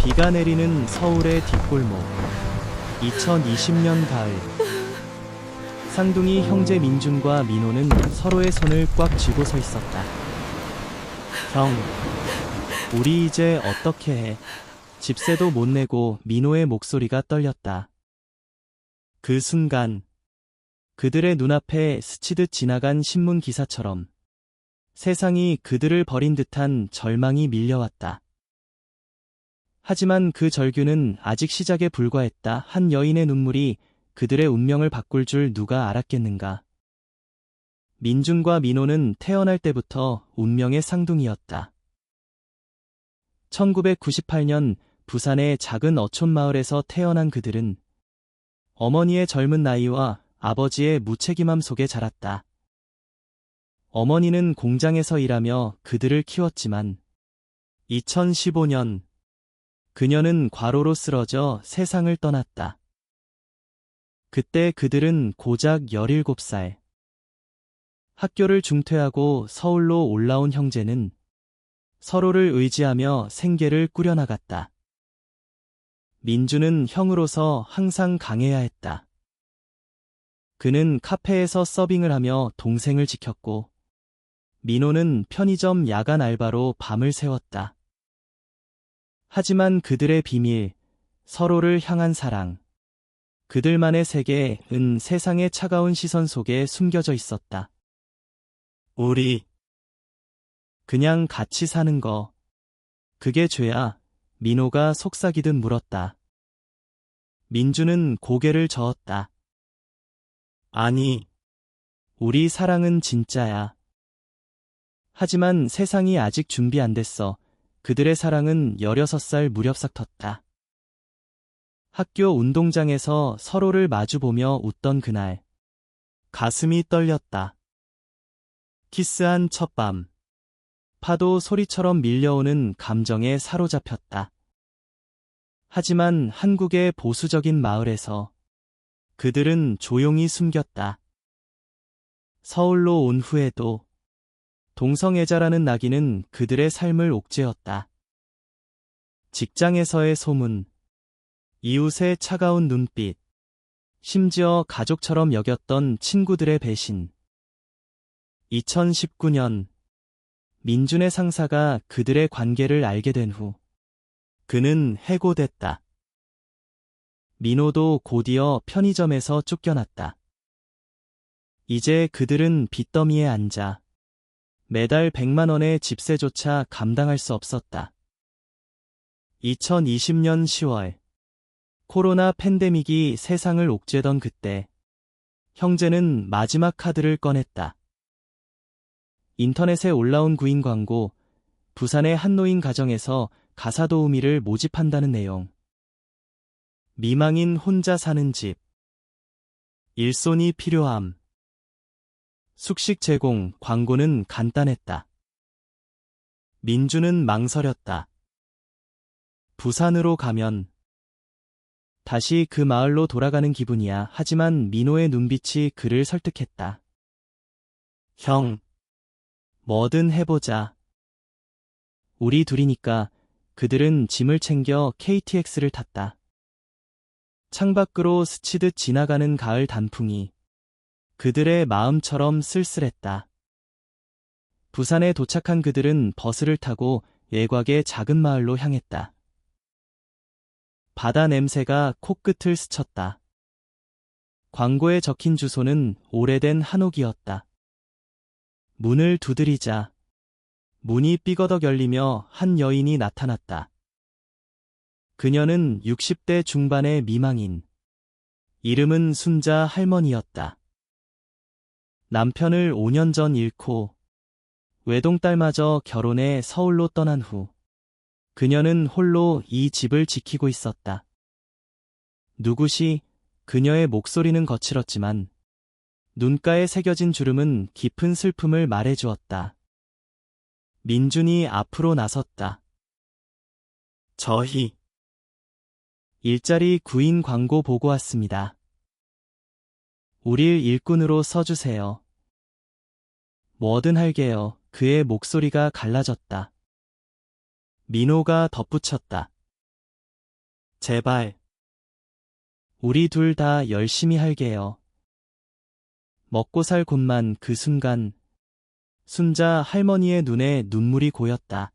비가 내리는 서울의 뒷골목. 2020년 가을. 쌍둥이 형제 민준과 민호는 서로의 손을 꽉 쥐고 서 있었다. 형, 우리 이제 어떻게 해? 집세도 못 내고 민호의 목소리가 떨렸다. 그 순간 그들의 눈앞에 스치듯 지나간 신문 기사처럼 세상이 그들을 버린 듯한 절망이 밀려왔다. 하지만 그 절규는 아직 시작에 불과했다. 한 여인의 눈물이 그들의 운명을 바꿀 줄 누가 알았겠는가. 민준과 민호는 태어날 때부터 운명의 쌍둥이였다. 1998년 부산의 작은 어촌 마을에서 태어난 그들은 어머니의 젊은 나이와 아버지의 무책임함 속에 자랐다. 어머니는 공장에서 일하며 그들을 키웠지만 2015년 그녀는 과로로 쓰러져 세상을 떠났다. 그때 그들은 고작 17살. 학교를 중퇴하고 서울로 올라온 형제는 서로를 의지하며 생계를 꾸려나갔다. 민주는 형으로서 항상 강해야 했다. 그는 카페에서 서빙을 하며 동생을 지켰고, 민호는 편의점 야간 알바로 밤을 새웠다. 하지만 그들의 비밀, 서로를 향한 사랑, 그들만의 세계는 세상의 차가운 시선 속에 숨겨져 있었다. 우리 그냥 같이 사는 거, 그게 죄야? 민호가 속삭이듯 물었다. 민주는 고개를 저었다. 아니, 우리 사랑은 진짜야. 하지만 세상이 아직 준비 안 됐어. 그들의 사랑은 16살 무렵 싹텄다. 학교 운동장에서 서로를 마주보며 웃던 그날. 가슴이 떨렸다. 키스한 첫 밤. 파도 소리처럼 밀려오는 감정에 사로잡혔다. 하지만 한국의 보수적인 마을에서 그들은 조용히 숨겼다. 서울로 온 후에도 동성애자라는 낙인은 그들의 삶을 옥죄었다. 직장에서의 소문, 이웃의 차가운 눈빛, 심지어 가족처럼 여겼던 친구들의 배신. 2019년 민준의 상사가 그들의 관계를 알게 된 후 그는 해고됐다. 민호도 곧이어 편의점에서 쫓겨났다. 이제 그들은 빚더미에 앉아 매달 100만 원의 집세조차 감당할 수 없었다. 2020년 10월 코로나 팬데믹이 세상을 옥죄던 그때 형제는 마지막 카드를 꺼냈다. 인터넷에 올라온 구인 광고, 부산의 한 노인 가정에서 가사도우미를 모집한다는 내용. 미망인 혼자 사는 집. 일손이 필요함. 숙식 제공, 광고는 간단했다. 민주는 망설였다. 부산으로 가면 다시 그 마을로 돌아가는 기분이야. 하지만 민호의 눈빛이 그를 설득했다. 형, 뭐든 해보자. 우리 둘이니까. 그들은 짐을 챙겨 KTX를 탔다. 창밖으로 스치듯 지나가는 가을 단풍이 그들의 마음처럼 쓸쓸했다. 부산에 도착한 그들은 버스를 타고 외곽의 작은 마을로 향했다. 바다 냄새가 코끝을 스쳤다. 광고에 적힌 주소는 오래된 한옥이었다. 문을 두드리자 문이 삐거덕 열리며 한 여인이 나타났다. 그녀는 60대 중반의 미망인. 이름은 순자 할머니였다. 남편을 5년 전 잃고 외동딸마저 결혼해 서울로 떠난 후 그녀는 홀로 이 집을 지키고 있었다. 누구시? 그녀의 목소리는 거칠었지만 눈가에 새겨진 주름은 깊은 슬픔을 말해주었다. 민준이 앞으로 나섰다. 저희 일자리 구인 광고 보고 왔습니다. 우릴 일꾼으로 써주세요. 뭐든 할게요. 그의 목소리가 갈라졌다. 민호가 덧붙였다. 제발. 우리 둘 다 열심히 할게요. 먹고 살 곳만 그 순간 순자 할머니의 눈에 눈물이 고였다.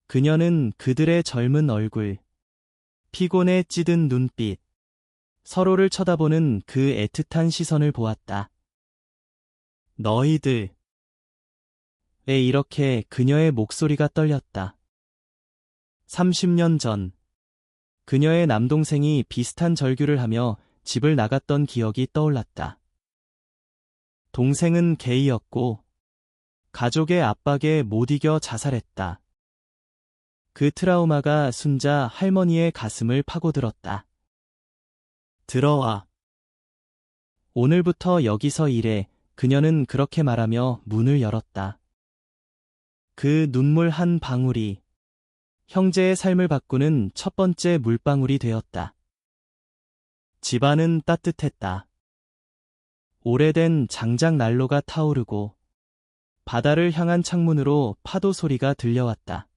그녀는 그들의 젊은 얼굴, 피곤에 찌든 눈빛, 서로를 쳐다보는 그 애틋한 시선을 보았다. 너희들. 왜 이렇게 그녀의 목소리가 떨렸다. 30년 전, 그녀의 남동생이 비슷한 절규를 하며 집을 나갔던 기억이 떠올랐다. 동생은 게이였고, 가족의 압박에 못 이겨 자살했다. 그 트라우마가 순자 할머니의 가슴을 파고들었다. 들어와. 오늘부터 여기서 일해. 그녀는 그렇게 말하며 문을 열었다. 그 눈물 한 방울이 형제의 삶을 바꾸는 첫 번째 물방울이 되었다. 집안은 따뜻했다. 오래된 장작 난로가 타오르고 바다를 향한 창문으로 파도 소리가 들려왔다.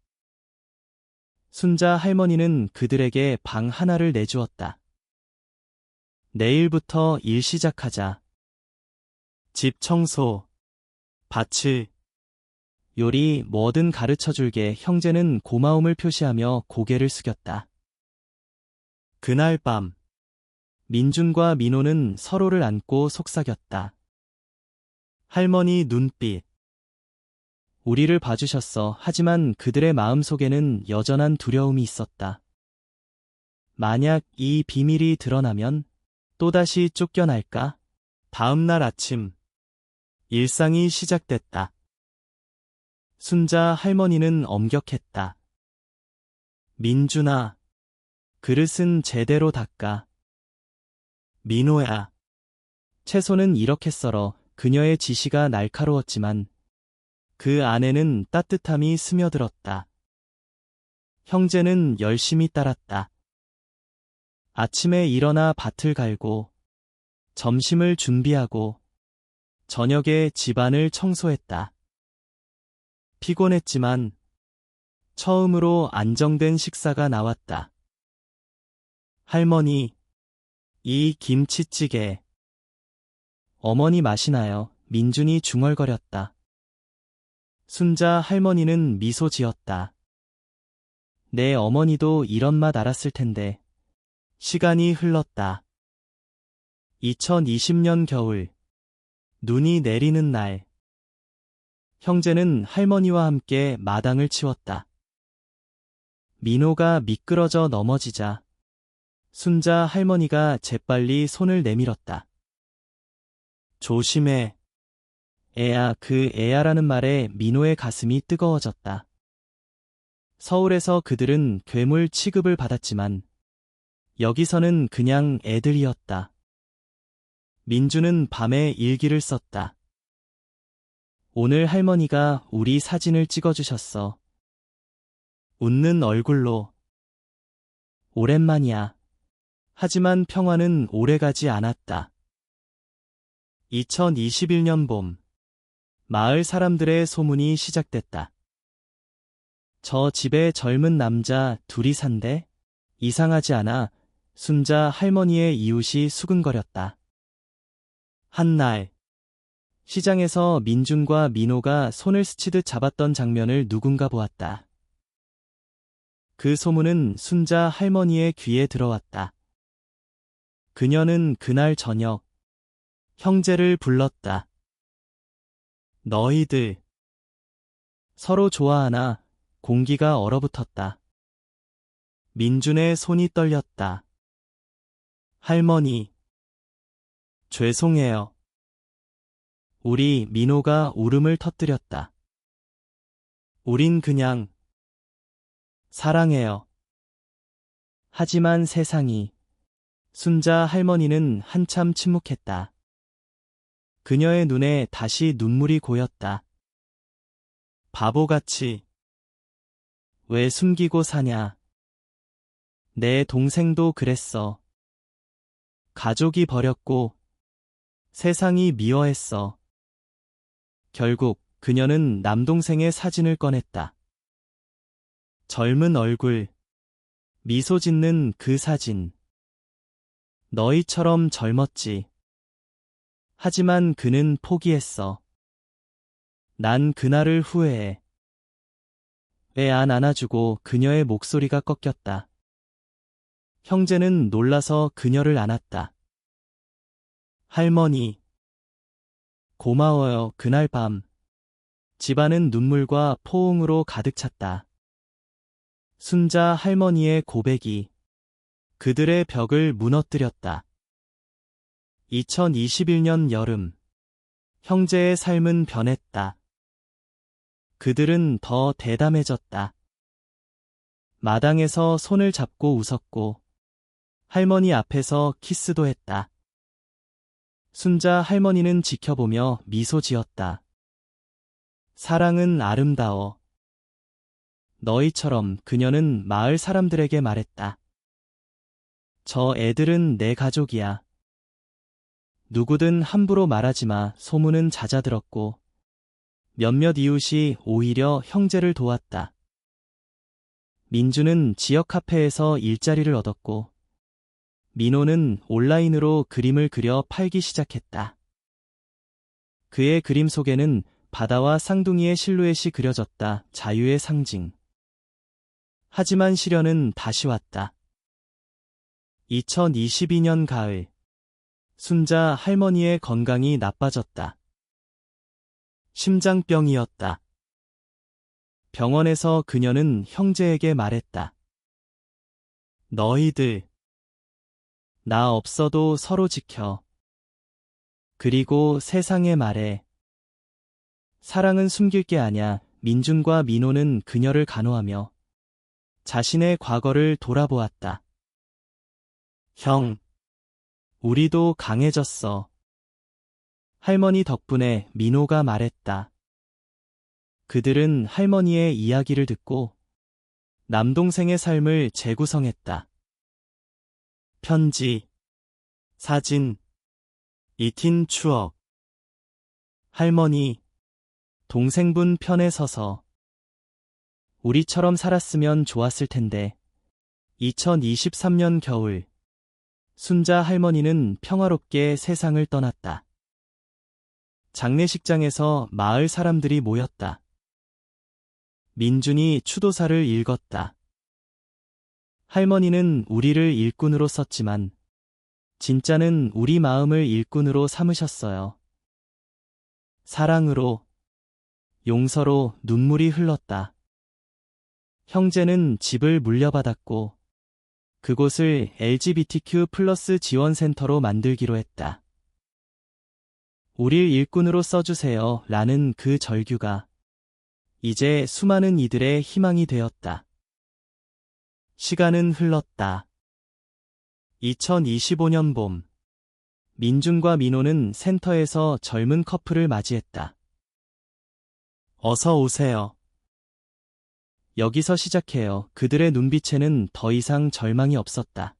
순자 할머니는 그들에게 방 하나를 내주었다. 내일부터 일 시작하자. 집 청소, 밭을, 요리 뭐든 가르쳐줄게. 형제는 고마움을 표시하며 고개를 숙였다. 그날 밤, 민준과 민호는 서로를 안고 속삭였다. 할머니 눈빛. 우리를 봐주셨어. 하지만 그들의 마음속에는 여전한 두려움이 있었다. 만약 이 비밀이 드러나면 또다시 쫓겨날까? 다음 날 아침, 일상이 시작됐다. 순자 할머니는 엄격했다. 민준아, 그릇은 제대로 닦아. 민호야, 채소는 이렇게 썰어. 그녀의 지시가 날카로웠지만 그 안에는 따뜻함이 스며들었다. 형제는 열심히 따랐다. 아침에 일어나 밭을 갈고, 점심을 준비하고, 저녁에 집안을 청소했다. 피곤했지만 처음으로 안정된 식사가 나왔다. 할머니, 이 김치찌개. 어머니 마시나요? 민준이 중얼거렸다. 순자 할머니는 미소 지었다. 내 어머니도 이런 맛 알았을 텐데. 시간이 흘렀다. 2020년 겨울, 눈이 내리는 날. 형제는 할머니와 함께 마당을 치웠다. 민호가 미끄러져 넘어지자 순자 할머니가 재빨리 손을 내밀었다. 조심해. 애야. 그 애야라는 말에 민호의 가슴이 뜨거워졌다. 서울에서 그들은 괴물 취급을 받았지만 여기서는 그냥 애들이었다. 민주는 밤에 일기를 썼다. 오늘 할머니가 우리 사진을 찍어주셨어. 웃는 얼굴로. 오랜만이야. 하지만 평화는 오래가지 않았다. 2021년 봄, 마을 사람들의 소문이 시작됐다. 저 집에 젊은 남자 둘이 산대? 이상하지 않아? 순자 할머니의 이웃이 수근거렸다. 한날, 시장에서 민준과 민호가 손을 스치듯 잡았던 장면을 누군가 보았다. 그 소문은 순자 할머니의 귀에 들어왔다. 그녀는 그날 저녁 형제를 불렀다. 너희들 서로 좋아하나? 공기가 얼어붙었다. 민준의 손이 떨렸다. 할머니, 죄송해요. 우리 민호가 울음을 터뜨렸다. 우린 그냥 사랑해요. 하지만 세상이. 순자 할머니는 한참 침묵했다. 그녀의 눈에 다시 눈물이 고였다. 바보같이. 왜 숨기고 사냐. 내 동생도 그랬어. 가족이 버렸고 세상이 미워했어. 결국 그녀는 남동생의 사진을 꺼냈다. 젊은 얼굴, 미소 짓는 그 사진. 너희처럼 젊었지. 하지만 그는 포기했어. 난 그날을 후회해. 애 안 안아주고 그녀의 목소리가 꺾였다. 형제는 놀라서 그녀를 안았다. 할머니. 고마워요. 그날 밤. 집안은 눈물과 포옹으로 가득 찼다. 순자 할머니의 고백이 그들의 벽을 무너뜨렸다. 2021년 여름. 형제의 삶은 변했다. 그들은 더 대담해졌다. 마당에서 손을 잡고 웃었고, 할머니 앞에서 키스도 했다. 순자 할머니는 지켜보며 미소 지었다. 사랑은 아름다워. 너희처럼 그녀는 마을 사람들에게 말했다. 저 애들은 내 가족이야. 누구든 함부로 말하지 마. 소문은 잦아들었고, 몇몇 이웃이 오히려 형제를 도왔다. 민주는 지역 카페에서 일자리를 얻었고, 민호는 온라인으로 그림을 그려 팔기 시작했다. 그의 그림 속에는 바다와 쌍둥이의 실루엣이 그려졌다. 자유의 상징. 하지만 시련은 다시 왔다. 2022년 가을. 순자 할머니의 건강이 나빠졌다. 심장병이었다. 병원에서 그녀는 형제에게 말했다. 너희들, 나 없어도 서로 지켜. 그리고 세상에 말해. 사랑은 숨길 게 아냐. 민준과 민호는 그녀를 간호하며 자신의 과거를 돌아보았다. 형, 우리도 강해졌어. 할머니 덕분에. 민호가 말했다. 그들은 할머니의 이야기를 듣고 남동생의 삶을 재구성했다. 편지, 사진, 잊힌 추억. 할머니, 동생분 편에 서서 우리처럼 살았으면 좋았을 텐데. 2023년 겨울. 순자 할머니는 평화롭게 세상을 떠났다. 장례식장에서 마을 사람들이 모였다. 민준이 추도사를 읽었다. 할머니는 우리를 일꾼으로 썼지만 진짜는 우리 마음을 일꾼으로 삼으셨어요. 사랑으로, 용서로 눈물이 흘렀다. 형제는 집을 물려받았고 그곳을 LGBTQ+ 지원센터로 만들기로 했다. 우릴 일꾼으로 써주세요 라는 그 절규가 이제 수많은 이들의 희망이 되었다. 시간은 흘렀다. 2025년 봄. 민준과 민호는 센터에서 젊은 커플을 맞이했다. 어서 오세요. 여기서 시작해요. 그들의 눈빛에는 더 이상 절망이 없었다.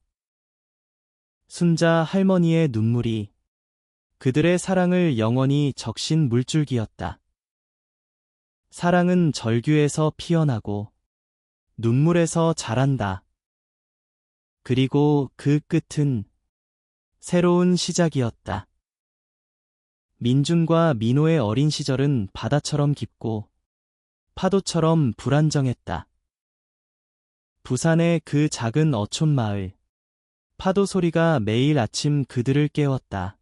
순자 할머니의 눈물이 그들의 사랑을 영원히 적신 물줄기였다. 사랑은 절규에서 피어나고 눈물에서 자란다. 그리고 그 끝은 새로운 시작이었다. 민준과 민호의 어린 시절은 바다처럼 깊고 파도처럼 불안정했다. 부산의 그 작은 어촌 마을. 파도 소리가 매일 아침 그들을 깨웠다.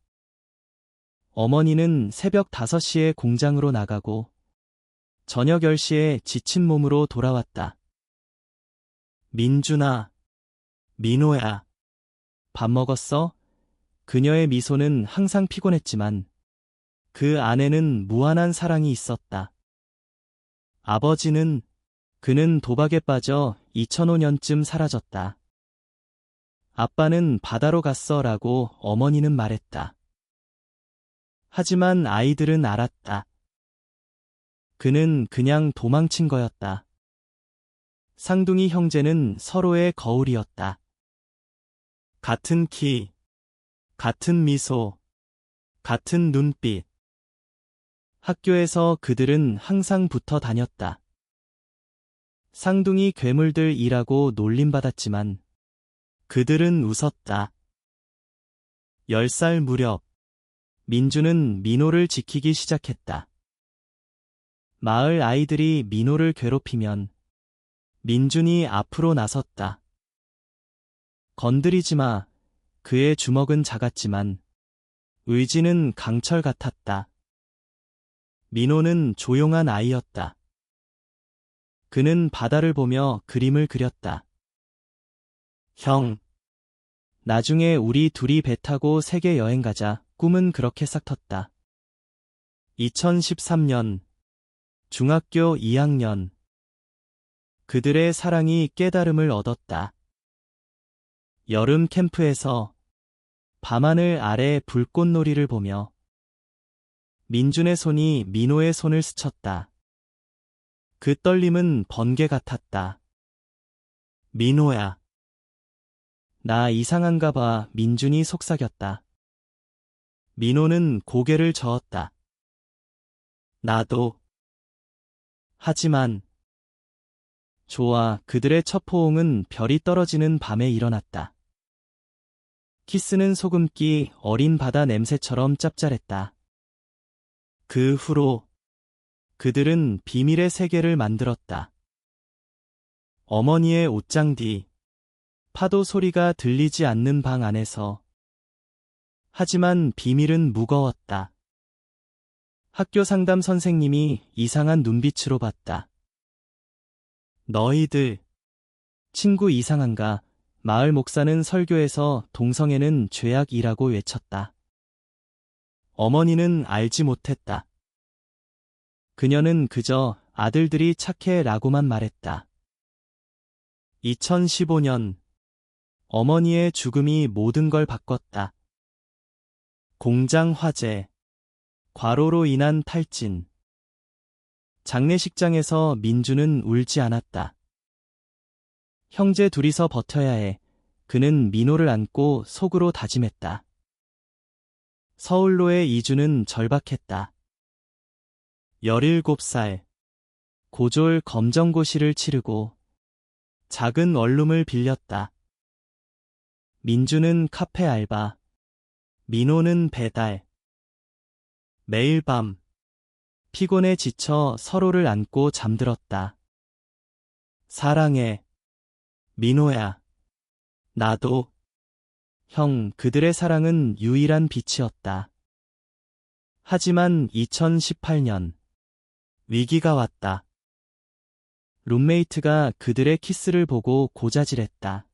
어머니는 새벽 5시에 공장으로 나가고 저녁 10시에 지친 몸으로 돌아왔다. 민준아, 민호야, 밥 먹었어? 그녀의 미소는 항상 피곤했지만 그 안에는 무한한 사랑이 있었다. 아버지는, 그는 도박에 빠져 2005년쯤 사라졌다. 아빠는 바다로 갔어 라고 어머니는 말했다. 하지만 아이들은 알았다. 그는 그냥 도망친 거였다. 쌍둥이 형제는 서로의 거울이었다. 같은 키, 같은 미소, 같은 눈빛. 학교에서 그들은 항상 붙어 다녔다. 쌍둥이 괴물들이라고 놀림받았지만 그들은 웃었다. 10살 무렵 민주는 민호를 지키기 시작했다. 마을 아이들이 민호를 괴롭히면 민준이 앞으로 나섰다. 건드리지 마. 그의 주먹은 작았지만 의지는 강철 같았다. 민호는 조용한 아이였다. 그는 바다를 보며 그림을 그렸다. 형, 나중에 우리 둘이 배 타고 세계 여행 가자. 꿈은 그렇게 싹 텄다. 2013년 중학교 2학년 그들의 사랑이 깨달음을 얻었다. 여름 캠프에서 밤하늘 아래 불꽃놀이를 보며 민준의 손이 민호의 손을 스쳤다. 그 떨림은 번개 같았다. 민호야. 나 이상한가 봐. 민준이 속삭였다. 민호는 고개를 저었다. 나도. 하지만 좋아. 그들의 첫 포옹은 별이 떨어지는 밤에 일어났다. 키스는 소금기 어린 바다 냄새처럼 짭짤했다. 그 후로 그들은 비밀의 세계를 만들었다. 어머니의 옷장 뒤 파도 소리가 들리지 않는 방 안에서. 하지만 비밀은 무거웠다. 학교 상담 선생님이 이상한 눈빛으로 봤다. 너희들 친구 이상한가? 마을 목사는 설교에서 동성애는 죄악이라고 외쳤다. 어머니는 알지 못했다. 그녀는 그저 아들들이 착해라고만 말했다. 2015년 어머니의 죽음이 모든 걸 바꿨다. 공장 화재, 과로로 인한 탈진. 장례식장에서 민주는 울지 않았다. 형제 둘이서 버텨야 해. 그는 민호를 안고 속으로 다짐했다. 서울로의 이주는 절박했다. 17살 고졸 검정고시를 치르고 작은 원룸을 빌렸다. 민주는 카페 알바, 민호는 배달. 매일 밤 피곤에 지쳐 서로를 안고 잠들었다. 사랑해, 민호야. 나도. 형, 그들의 사랑은 유일한 빛이었다. 하지만 2018년 위기가 왔다. 룸메이트가 그들의 키스를 보고 고자질했다.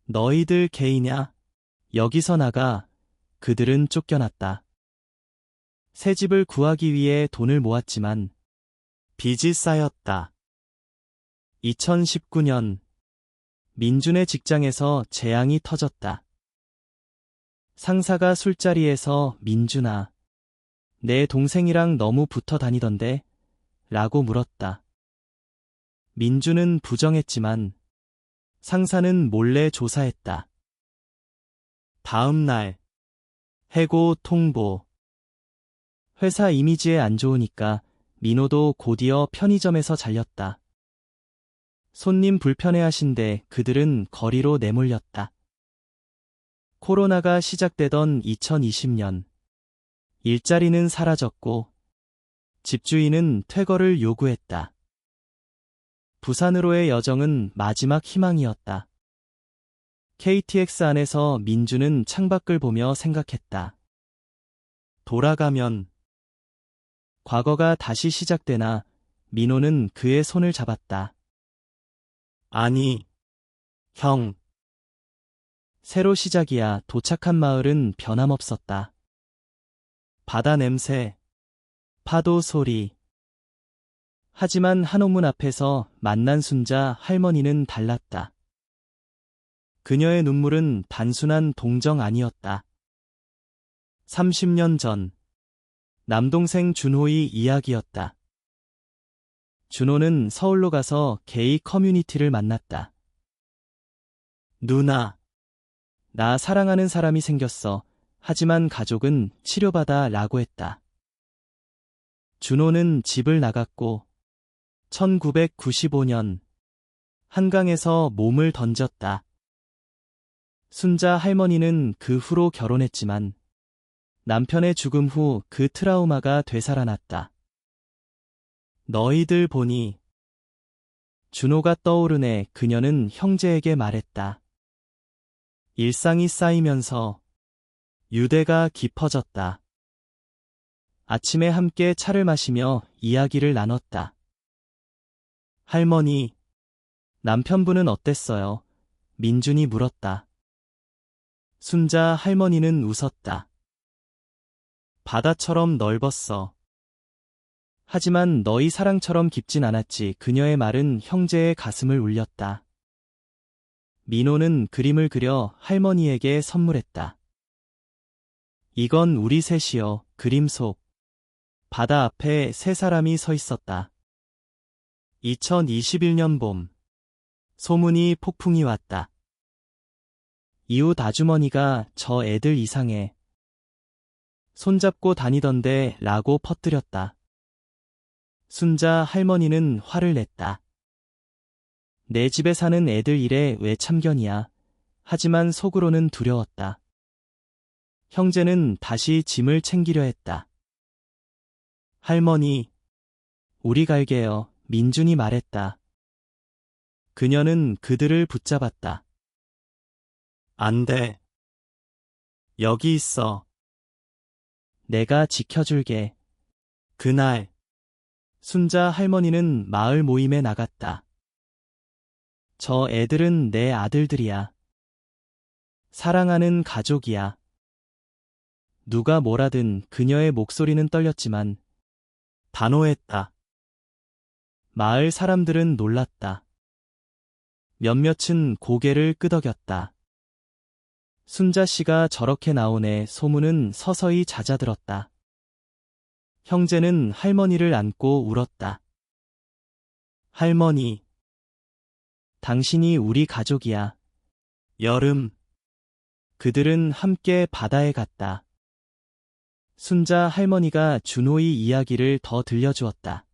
너희들 게이냐? 여기서 나가. 그들은 쫓겨났다. 새 집을 구하기 위해 돈을 모았지만 빚이 쌓였다. 2019년 민준의 직장에서 재앙이 터졌다. 상사가 술자리에서 민준아, 내 동생이랑 너무 붙어 다니던데? 라고 물었다. 민준은 부정했지만 상사는 몰래 조사했다. 다음 날 해고 통보. 회사 이미지에 안 좋으니까 민호도 곧이어 편의점에서 잘렸다. 손님 불편해하신데 그들은 거리로 내몰렸다. 코로나가 시작되던 2020년 일자리는 사라졌고 집주인은 퇴거를 요구했다. 부산으로의 여정은 마지막 희망이었다. KTX 안에서 민주는 창밖을 보며 생각했다. 돌아가면 과거가 다시 시작되나. 민호는 그의 손을 잡았다. 아니, 형. 새로 시작이야. 도착한 마을은 변함없었다. 바다 냄새, 파도 소리. 하지만 한옥문 앞에서 만난 순자 할머니는 달랐다. 그녀의 눈물은 단순한 동정 아니었다. 30년 전 남동생 준호의 이야기였다. 준호는 서울로 가서 게이 커뮤니티를 만났다. 누나, 나 사랑하는 사람이 생겼어. 하지만 가족은 치료받아 라고 했다. 준호는 집을 나갔고 1995년 한강에서 몸을 던졌다. 순자 할머니는 그 후로 결혼했지만 남편의 죽음 후 그 트라우마가 되살아났다. 너희들 보니 준호가 떠오르네. 그녀는 형제에게 말했다. 일상이 쌓이면서 유대가 깊어졌다. 아침에 함께 차를 마시며 이야기를 나눴다. 할머니, 남편분은 어땠어요? 민준이 물었다. 순자 할머니는 웃었다. 바다처럼 넓었어. 하지만 너희 사랑처럼 깊진 않았지. 그녀의 말은 형제의 가슴을 울렸다. 민호는 그림을 그려 할머니에게 선물했다. 이건 우리 셋이요. 그림 속 바다 앞에 세 사람이 서 있었다. 2021년 봄 소문이 폭풍이 왔다. 이웃 아주머니가 저 애들 이상해. 손잡고 다니던데 라고 퍼뜨렸다. 순자 할머니는 화를 냈다. 내 집에 사는 애들 일에 왜 참견이야. 하지만 속으로는 두려웠다. 형제는 다시 짐을 챙기려 했다. 할머니, 우리 갈게요. 민준이 말했다. 그녀는 그들을 붙잡았다. 안 돼. 여기 있어. 내가 지켜줄게. 그날 순자 할머니는 마을 모임에 나갔다. 저 애들은 내 아들들이야. 사랑하는 가족이야. 누가 뭐라든 그녀의 목소리는 떨렸지만 단호했다. 마을 사람들은 놀랐다. 몇몇은 고개를 끄덕였다. 순자 씨가 저렇게 나오네. 소문은 서서히 잦아들었다. 형제는 할머니를 안고 울었다. 할머니, 당신이 우리 가족이야. 여름, 그들은 함께 바다에 갔다. 순자 할머니가 준호의 이야기를 더 들려주었다.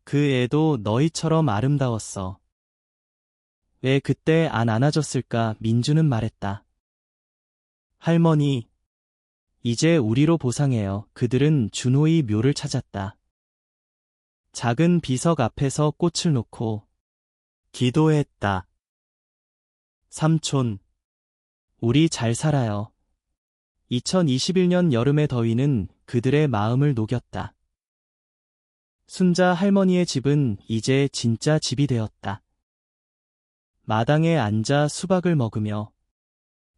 그 애도 너희처럼 아름다웠어. 왜 그때 안 안아줬을까? 민주는 말했다. 할머니, 이제 우리로 보상해요. 그들은 준호의 묘를 찾았다. 작은 비석 앞에서 꽃을 놓고 기도했다. 삼촌, 우리 잘 살아요. 2021년 여름의 더위는 그들의 마음을 녹였다. 순자 할머니의 집은 이제 진짜 집이 되었다. 마당에 앉아 수박을 먹으며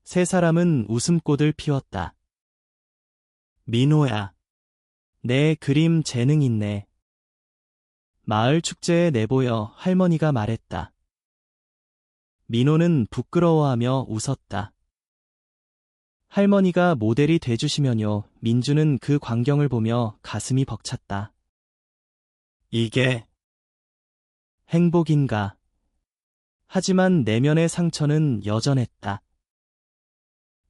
세 사람은 웃음꽃을 피웠다. 민호야, 내 그림 재능 있네. 마을 축제에 내보여 할머니가 말했다. 민호는 부끄러워하며 웃었다. 할머니가 모델이 돼주시면요. 민주는 그 광경을 보며 가슴이 벅찼다. 이게 행복인가? 하지만 내면의 상처는 여전했다.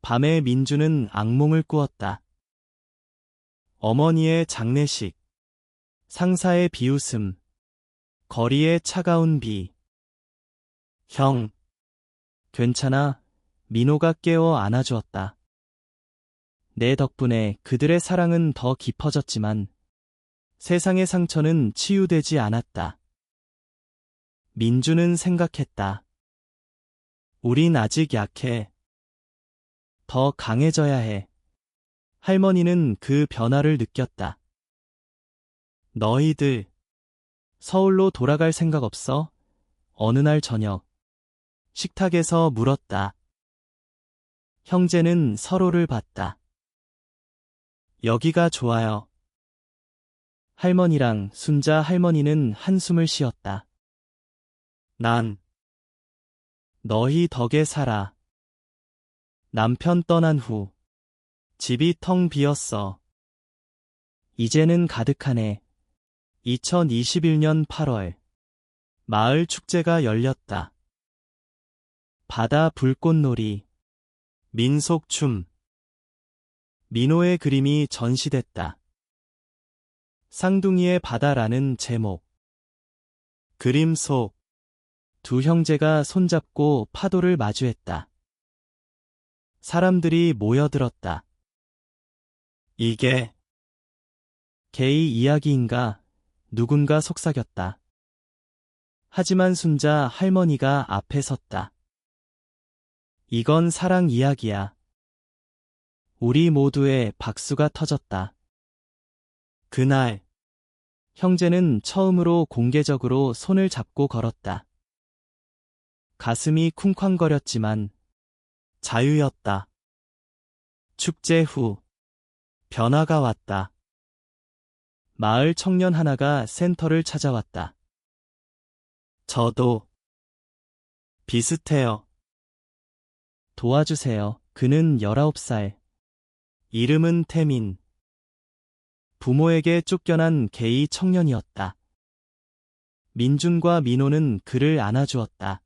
밤에 민주는 악몽을 꾸었다. 어머니의 장례식, 상사의 비웃음, 거리의 차가운 비. 형, 괜찮아. 민호가 깨워 안아주었다. 내 덕분에 그들의 사랑은 더 깊어졌지만 세상의 상처는 치유되지 않았다. 민주는 생각했다. 우린 아직 약해. 더 강해져야 해. 할머니는 그 변화를 느꼈다. 너희들, 서울로 돌아갈 생각 없어? 어느 날 저녁, 식탁에서 물었다. 형제는 서로를 봤다. 여기가 좋아요. 할머니랑 순자 할머니는 한숨을 쉬었다. 난 너희 덕에 살아. 남편 떠난 후 집이 텅 비었어. 이제는 가득하네. 2021년 8월 마을 축제가 열렸다. 바다 불꽃놀이, 민속춤, 민호의 그림이 전시됐다. 쌍둥이의 바다라는 제목. 그림 속 두 형제가 손잡고 파도를 마주했다. 사람들이 모여들었다. 이게 게이 이야기인가? 누군가 속삭였다. 하지만 순자 할머니가 앞에 섰다. 이건 사랑 이야기야. 우리 모두의 박수가 터졌다. 그날 형제는 처음으로 공개적으로 손을 잡고 걸었다. 가슴이 쿵쾅거렸지만 자유였다. 축제 후 변화가 왔다. 마을 청년 하나가 센터를 찾아왔다. 저도 비슷해요. 도와주세요. 그는 19살. 이름은 태민. 부모에게 쫓겨난 게이 청년이었다. 민준과 민호는 그를 안아주었다.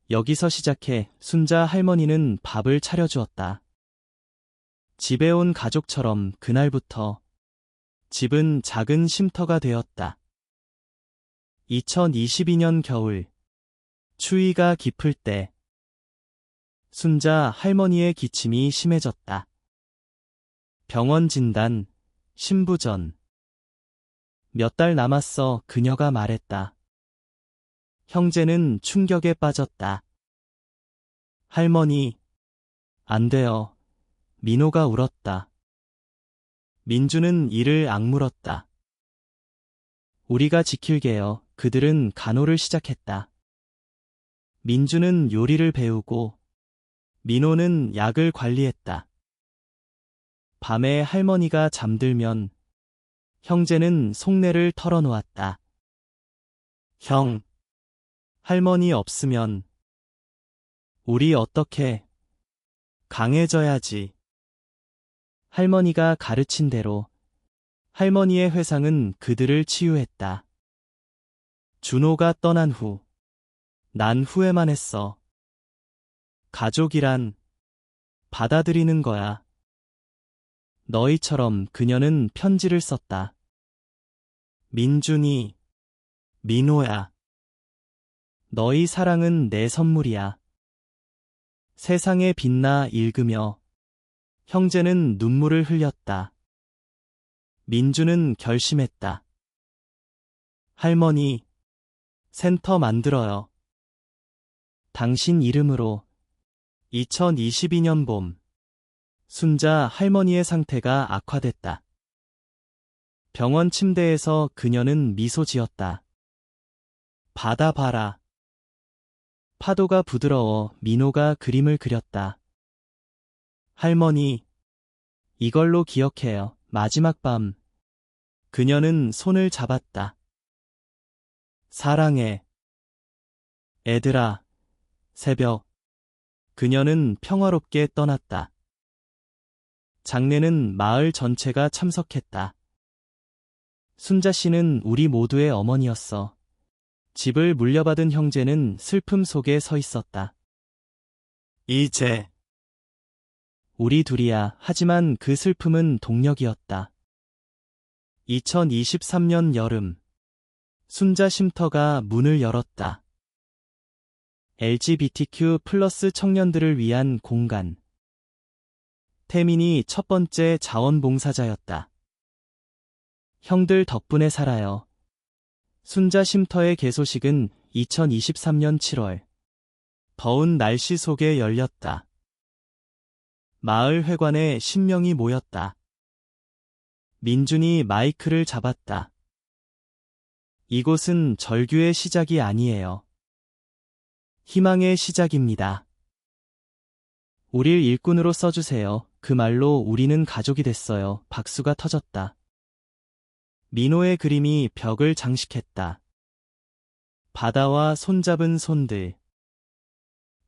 여기서 시작해. 순자 할머니는 밥을 차려주었다. 집에 온 가족처럼 그날부터 집은 작은 쉼터가 되었다. 2022년 겨울, 추위가 깊을 때 순자 할머니의 기침이 심해졌다. 병원 진단, 신부전. 몇 달 남았어. 그녀가 말했다. 형제는 충격에 빠졌다. 할머니, 안 돼요. 민호가 울었다. 민주는 이를 악물었다. 우리가 지킬게요. 그들은 간호를 시작했다. 민주는 요리를 배우고 민호는 약을 관리했다. 밤에 할머니가 잠들면 형제는 속내를 털어놓았다. 형, 할머니 없으면 우리 어떻게 강해져야지. 할머니가 가르친 대로 할머니의 회상은 그들을 치유했다. 준호가 떠난 후 난 후회만 했어. 가족이란 받아들이는 거야. 너희처럼 그녀는 편지를 썼다. 민준이, 민호야. 너희 사랑은 내 선물이야. 세상에 빛나 읽으며 형제는 눈물을 흘렸다. 민주는 결심했다. 할머니, 센터 만들어요. 당신 이름으로. 2022년 봄, 순자 할머니의 상태가 악화됐다. 병원 침대에서 그녀는 미소 지었다. 바다 봐라. 파도가 부드러워. 민호가 그림을 그렸다. 할머니, 이걸로 기억해요. 마지막 밤, 그녀는 손을 잡았다. 사랑해. 애들아. 새벽, 그녀는 평화롭게 떠났다. 장례는 마을 전체가 참석했다. 순자 씨는 우리 모두의 어머니였어. 집을 물려받은 형제는 슬픔 속에 서 있었다. 이제 우리 둘이야. 하지만 그 슬픔은 동력이었다. 2023년 여름, 순자 쉼터가 문을 열었다. LGBTQ+ 청년들을 위한 공간. 태민이 첫 번째 자원봉사자였다. 형들 덕분에 살아요. 순자 쉼터의 개소식은 2023년 7월, 더운 날씨 속에 열렸다. 마을 회관에 10명이 모였다. 민준이 마이크를 잡았다. 이곳은 절규의 시작이 아니에요. 희망의 시작입니다. 우릴 일꾼으로 써주세요. 그 말로 우리는 가족이 됐어요. 박수가 터졌다. 민호의 그림이 벽을 장식했다. 바다와 손잡은 손들.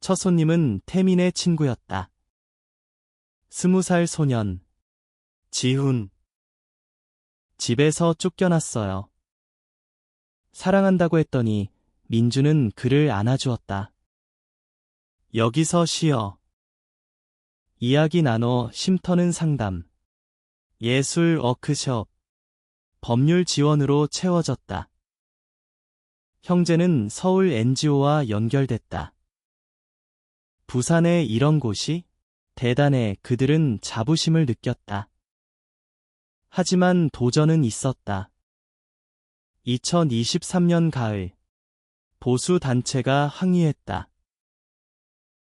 첫 손님은 태민의 친구였다. 20살 소년, 지훈. 집에서 쫓겨났어요. 사랑한다고 했더니 민주는 그를 안아주었다. 여기서 쉬어. 이야기 나눠. 쉼터는 상담, 예술 워크숍, 법률 지원으로 채워졌다. 형제는 서울 NGO와 연결됐다. 부산에 이런 곳이? 대단해. 그들은 자부심을 느꼈다. 하지만 도전은 있었다. 2023년 가을, 보수 단체가 항의했다.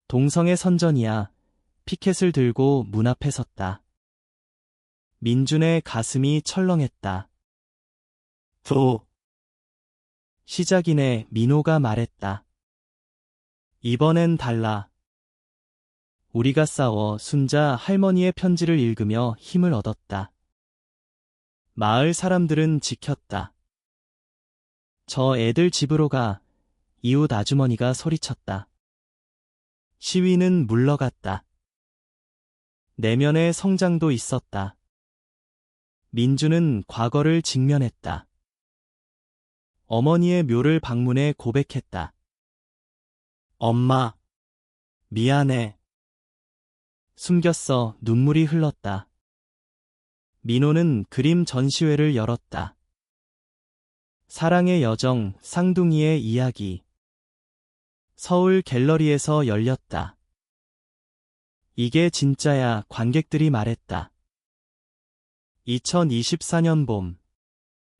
동성애 선전이야. 피켓을 들고 문 앞에 섰다. 민준의 가슴이 철렁했다. 시작이네. 민호가 말했다. 이번엔 달라. 우리가 싸워. 순자 할머니의 편지를 읽으며 힘을 얻었다. 마을 사람들은 지켰다. 저 애들 집으로 가. 이웃 아주머니가 소리쳤다. 시위는 물러갔다. 내면의 성장도 있었다. 민주는 과거를 직면했다. 어머니의 묘를 방문해 고백했다. 엄마, 미안해. 숨겼어. 눈물이 흘렀다. 민호는 그림 전시회를 열었다. 사랑의 여정, 쌍둥이의 이야기. 서울 갤러리에서 열렸다. 이게 진짜야. 관객들이 말했다. 2024년 봄,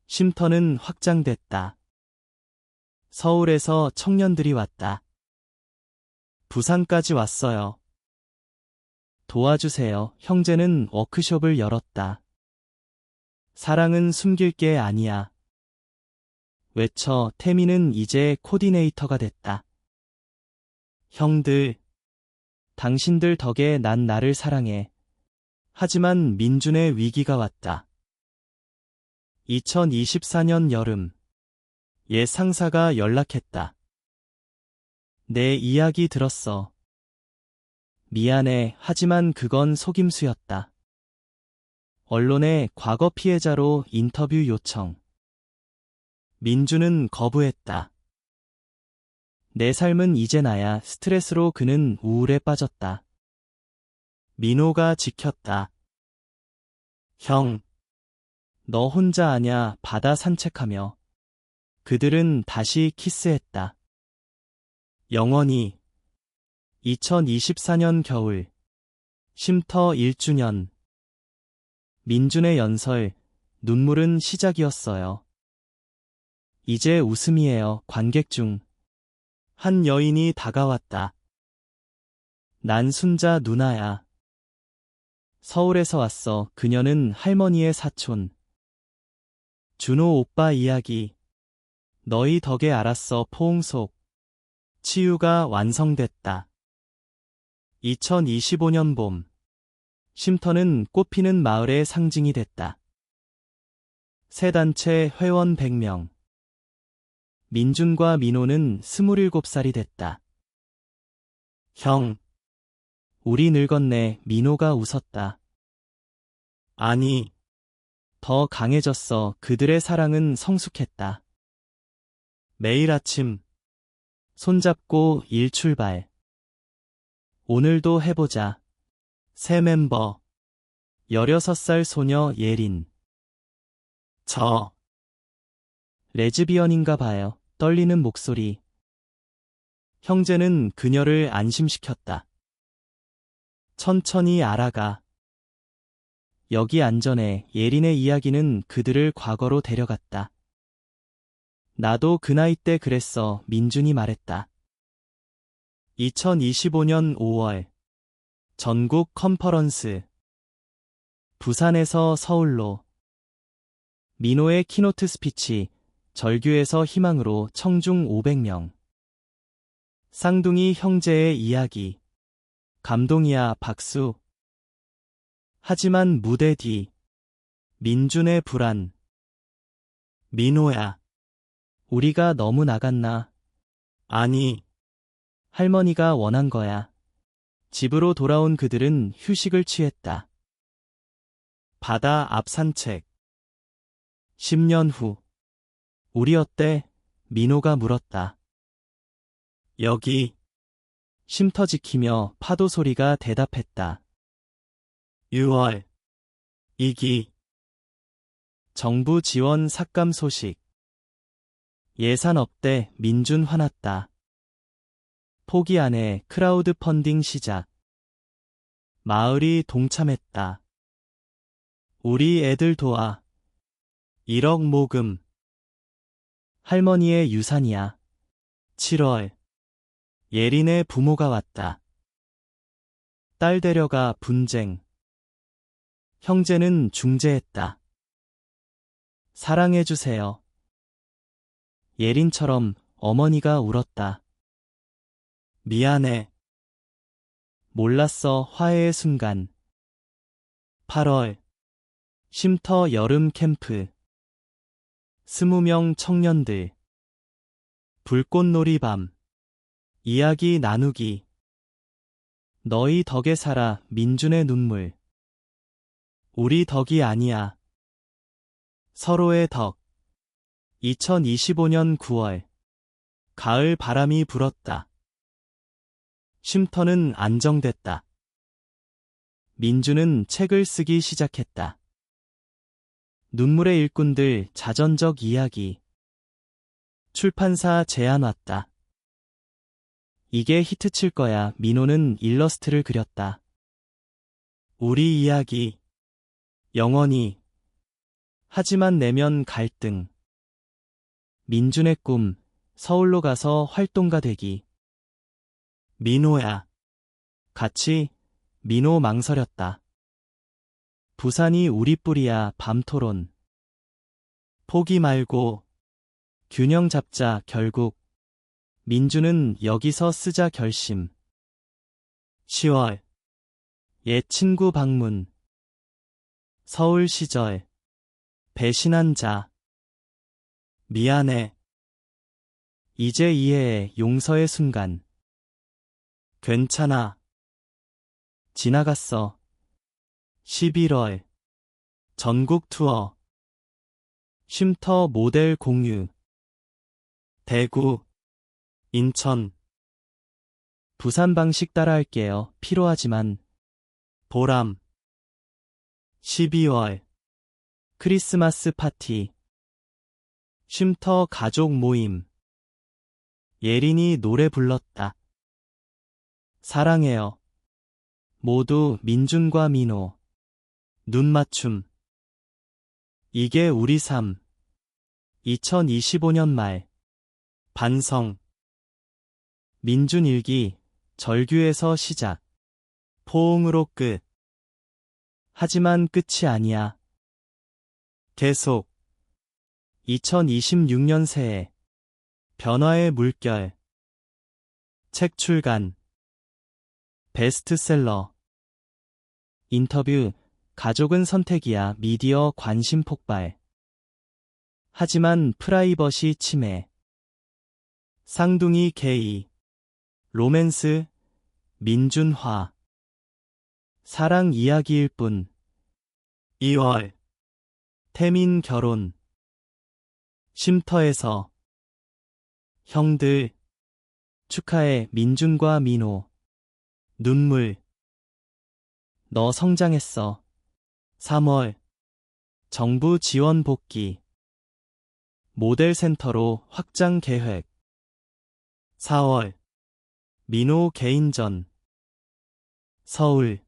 쉼터는 확장됐다. 서울에서 청년들이 왔다. 부산까지 왔어요. 도와주세요. 형제는 워크숍을 열었다. 사랑은 숨길 게 아니야. 외쳐. 태미는 이제 코디네이터가 됐다. 형들, 당신들 덕에 난 나를 사랑해. 하지만 민준의 위기가 왔다. 2024년 여름, 옛 상사가 연락했다. 내 이야기 들었어. 미안해. 하지만 그건 속임수였다. 언론에 과거 피해자로 인터뷰 요청. 민주는 거부했다. 내 삶은 이제 나야. 스트레스로 그는 우울에 빠졌다. 민호가 지켰다. 형, 너 혼자 아냐. 바다 산책하며. 그들은 다시 키스했다. 영원히. 2024년 겨울, 쉼터 1주년. 민준의 연설, 눈물은 시작이었어요. 이제 웃음이에요. 관객 중 한 여인이 다가왔다. 난 순자 누나야. 서울에서 왔어. 그녀는 할머니의 사촌. 준호 오빠 이야기. 너희 덕에 알았어. 포옹속. 치유가 완성됐다. 2025년 봄, 쉼터는 꽃피는 마을의 상징이 됐다. 새 단체 회원 100명. 민준과 민호는 27살이 됐다. 형, 우리 늙었네. 민호가 웃었다. 아니, 더 강해졌어. 그들의 사랑은 성숙했다. 매일 아침, 손잡고 일 출발. 오늘도 해보자. 새 멤버, 16살 소녀 예린. 저 레즈비언인가 봐요. 떨리는 목소리. 형제는 그녀를 안심시켰다. 천천히 알아가. 여기 안전해. 예린의 이야기는 그들을 과거로 데려갔다. 나도 그 나이 때 그랬어. 민준이 말했다. 2025년 5월, 전국 컨퍼런스. 부산에서 서울로. 민호의 키노트 스피치, 절규에서 희망으로 청중 500명. 쌍둥이 형제의 이야기. 감동이야. 박수. 하지만 무대 뒤. 민준의 불안. 민호야. 우리가 너무 나갔나? 아니. 할머니가 원한 거야. 집으로 돌아온 그들은 휴식을 취했다. 바다 앞 산책. 10년 후. 우리 어때? 민호가 물었다. 여기. 쉼터 지키며 파도 소리가 대답했다. 6월. 2기. 정부 지원 삭감 소식. 예산 없대. 민준 화났다. 포기 안에 크라우드 펀딩 시작. 마을이 동참했다. 우리 애들 도와. 1억 모금. 할머니의 유산이야. 7월. 예린의 부모가 왔다. 딸 데려가 분쟁. 형제는 중재했다. 사랑해주세요. 예린처럼 어머니가 울었다. 미안해. 몰랐어. 화해의 순간. 8월. 쉼터 여름 캠프. 20명 청년들. 불꽃놀이 밤. 이야기 나누기. 너희 덕에 살아. 민준의 눈물. 우리 덕이 아니야. 서로의 덕. 2025년 9월. 가을 바람이 불었다. 쉼터는 안정됐다. 민준은 책을 쓰기 시작했다. 눈물의 일꾼들 자전적 이야기. 출판사 제안 왔다. 이게 히트칠 거야. 민호는 일러스트를 그렸다. 우리 이야기. 영원히. 하지만 내면 갈등. 민준의 꿈. 서울로 가서 활동가 되기. 민호야. 같이. 민호 망설였다. 부산이 우리 뿌리야. 밤토론. 포기 말고. 균형 잡자. 결국. 민준은 여기서 쓰자 결심. 10월. 옛 친구 방문. 서울 시절. 배신한 자. 미안해. 이제 이해해. 용서의 순간. 괜찮아. 지나갔어. 11월. 전국 투어. 쉼터 모델 공유. 대구. 인천. 부산 방식 따라할게요. 피로하지만. 보람. 12월. 크리스마스 파티. 쉼터 가족 모임. 예린이 노래 불렀다. 사랑해요. 모두 민준과 민호. 눈 맞춤. 이게 우리 삶. 2025년 말. 반성. 민준 일기. 절규에서 시작. 포옹으로 끝. 하지만 끝이 아니야. 계속. 2026년 새해. 변화의 물결. 책 출간. 베스트셀러. 인터뷰. 가족은 선택이야. 미디어 관심 폭발. 하지만 프라이버시 침해. 쌍둥이 게이. 로맨스. 민준화. 사랑 이야기일 뿐. 2월. 태민 결혼. 쉼터에서. 형들. 축하해. 민준과 민호. 눈물. 너 성장했어. 3월. 정부 지원 복귀. 모델센터로 확장 계획. 4월. 민호 개인전. 서울.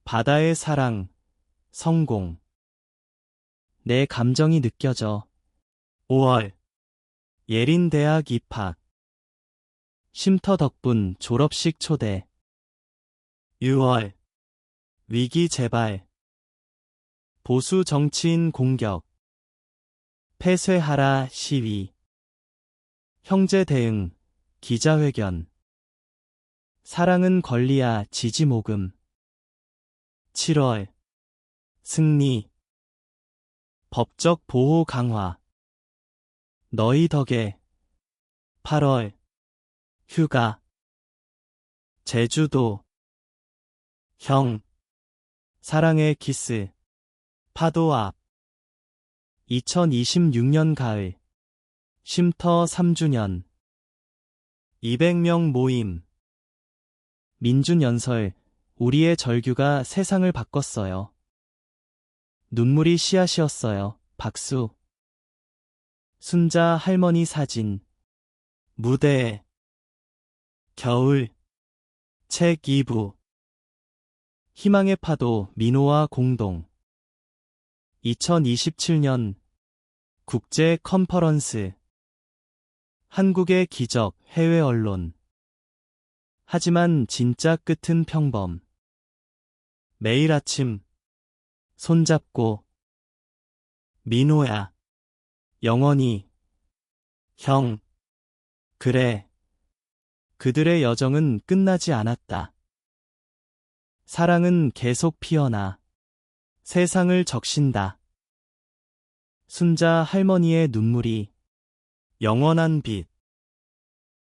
바다의 사랑. 성공. 내 감정이 느껴져. 5월. 예린 대학 입학. 쉼터 덕분 졸업식 초대. 6월. 위기 재발. 보수 정치인 공격. 폐쇄하라 시위. 형제 대응. 기자회견. 사랑은 권리야. 지지 모금. 7월. 승리. 법적 보호 강화. 너희 덕에. 8월. 휴가. 제주도. 형. 사랑의 키스. 파도 앞. 2026년 가을. 쉼터 3주년. 200명 모임. 민준 연설. 우리의 절규가 세상을 바꿨어요. 눈물이 씨앗이었어요. 박수. 순자 할머니 사진. 무대. 겨울. 책 2부. 희망의 파도 민호와 공동. 2027년 국제 컨퍼런스. 한국의 기적 해외 언론. 하지만 진짜 끝은 평범. 매일 아침 손잡고 민호야. 영원히. 형. 그래. 그들의 여정은 끝나지 않았다. 사랑은 계속 피어나 세상을 적신다. 순자 할머니의 눈물이 영원한 빛.